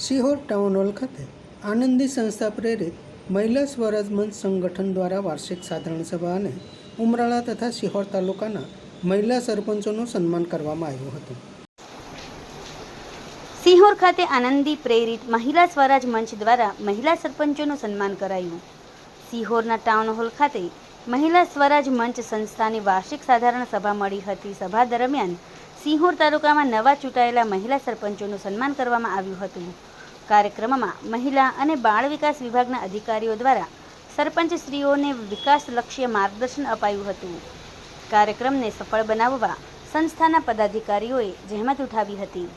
Sihor town hall ખાતે આનંદી સંસ્થા પ્રેરિત મહિલા સ્વરાજ મંચ સંગઠન દ્વારા વાર્ષિક સાધારણ સભા અને ઉમરાળા તથા સિહોર તાલુકાના મહિલા સરપંચોનું સન્માન કરવામાં આવ્યું હતું. સિહોર ખાતે આનંદી પ્રેરિત મહિલા સ્વરાજ મંચ દ્વારા મહિલા સરપંચોનું સન્માન કરાયું. સિહોરના ટાઉન હોલ ખાતે મહિલા સ્વરાજ મંચ સંસ્થાની વાર્ષિક સાધારણ સભા મળી હતી. સભા દરમિયાન સિહોર તાલુકામાં નવા ચૂંટાયેલા મહિલા સરપંચોનું સન્માન કરવામાં આવ્યું હતું. કાર્યક્રમમાં મહિલા અને બાળ વિકાસ વિભાગના અધિકારીઓ દ્વારા સરપંચશ્રીઓને વિકાસલક્ષી માર્ગદર્શન અપાયું હતું. કાર્યક્રમને સફળ બનાવવા સંસ્થાના પદાધિકારીઓએ જહેમત ઉઠાવી હતી.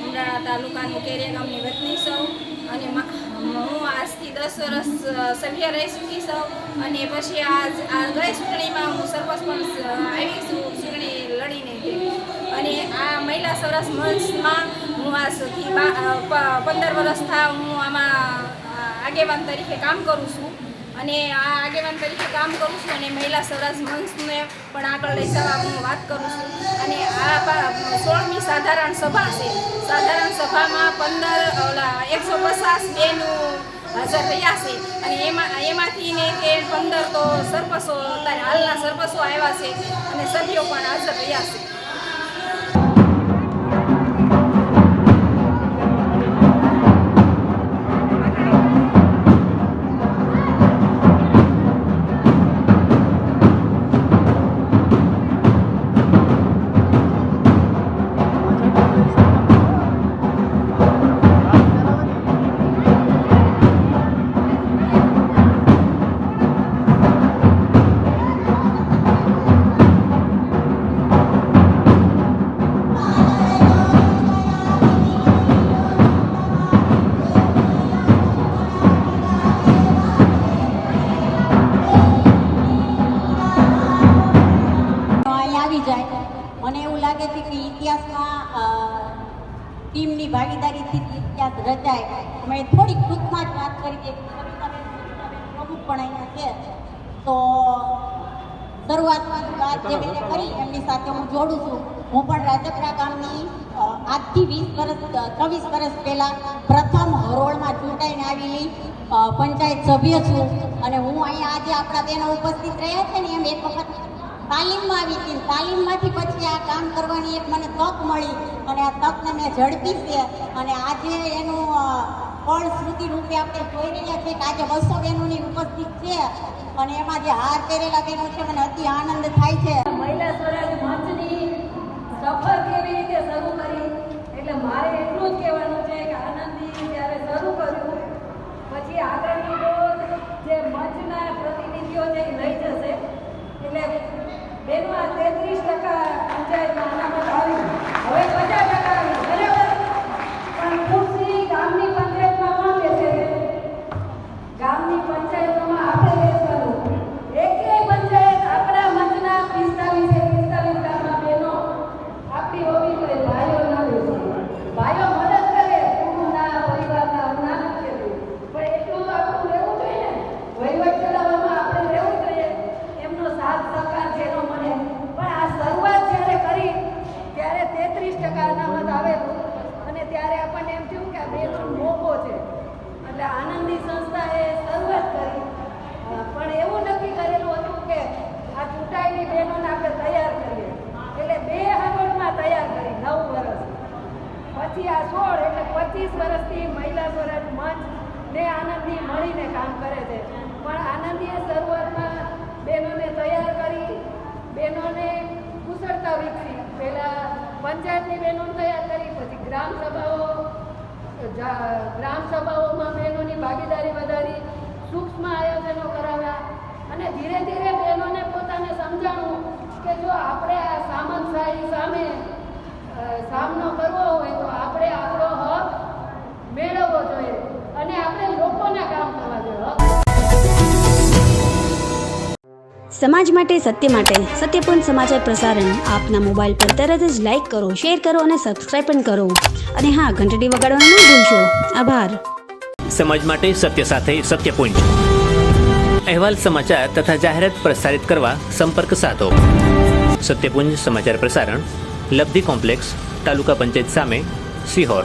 ઉમરાળા તાલુકાનું કેરિયા ગામની વતની સૌ અને હું આજથી 10 વર્ષ સભ્ય રહી ચૂકી છું અને પછી આ ગઈ ચૂંટણીમાં હું સરપંચ પણ આવી છું ચૂંટણી લડીને અને આ મહિલા સરસ મંચમાં હું આજથી 15 વર્ષ થયા હું આમાં આગેવાન તરીકે કામ કરું છું અને આ આગેવાન તરીકે કામ કરું છું અને મહિલા સ્વરાજ મંચને પણ આગળ લઈ જવા હું વાત કરું છું અને આ 16મી સાધારણ સભા છે. સાધારણ સભામાં 150 બહેનું હાજર રહ્યા છે અને એમાંથી ને કે 15 તો સરપંચો હાલના સરપંચો આવ્યા છે અને સભ્યો પણ હાજર રહ્યા છે. મને એવું લાગે છે કે ઇતિહાસમાં ટીમની ભાગીદારીથી ઇતિહાસ રચાય. અમે થોડીક ટૂંકમાં જ વાત કરી દઈએ. પ્રમુખ પણ અહીંયા છે તો શરૂઆતમાં વાત જે મેં કરી એમની સાથે હું જોડું છું. હું પણ રાજપરા ગામની આજથી 24 વર્ષ પહેલાં પ્રથમ હરોળમાં ચૂંટાઈને આવેલી પંચાયત સભ્ય છું અને હું અહીંયા આજે આપણા બહેનો ઉપસ્થિત રહ્યા છે ને એમ એક વખત તાલીમમાં આવી હતી. તાલીમમાંથી પછી આ કામ કરવાની એક મને તક મળી અને આ તકને મેં ઝડપી છે અને આજે એનું ફળ શ્રુતિ રૂપે આપણે જોઈ રહ્યા છીએ કે આજે 200 બહેનોની ઉપસ્થિત છે અને એમાં જે હાર પહેરેલા બહેનો છે મને અતિ આનંદ થાય છે. મહિલા સ્વરાજ મંચની સફર કેવી રીતે શરૂ કરી એટલે મારે એટલું જ કહેવાનું છે કે આનંદી જ્યારે શરૂ કર્યું પછી આગળની રોજ જે મંચના પ્રતિનિધિઓ જે લઈ જશે એટલે બેનો આ 33% પંચાયતમાં અનામત આવી હવે 50% આવી બરાબર પણ ખુરશી ગામની પંચાયતમાં કોણ બેસે છે ગ્રામ સભાઓમાં બહેનોની ભાગીદારી વધારી, સૂક્ષ્મ આયોજનો કરાવ્યા અને ધીરે ધીરે બહેનોને પોતાને સમજાણું કે જો આપણે આ સામંતશાહી સામે સામનો કરવો હોય તો આપણે આપણો હક મેળવવો જોઈએ અને આપણે લોકોના કામ કરવા જોઈએ. સમાજ માટે સત્ય માટે સત્યપૂર્ણ સમાચાર પ્રસારણ આપના મોબાઈલ પર તરત જ લાઈક કરો, શેર કરો અને સબસ્ક્રાઈબ પણ કરો. અને હા, ઘંટડી વગાડવાનું ન ભૂલશો. આભાર. સમાજ માટે સત્ય સાથે સત્યપુંજ. અહેવાલ, સમાચાર તથા જાહેરાત પ્રસારિત કરવા સંપર્ક સાધો. સત્યપુંજ સમાચાર પ્રસારણ, લબ્ધિ કોમ્પ્લેક્સ, તાલુકા પંચાયત સામે, સિહોર.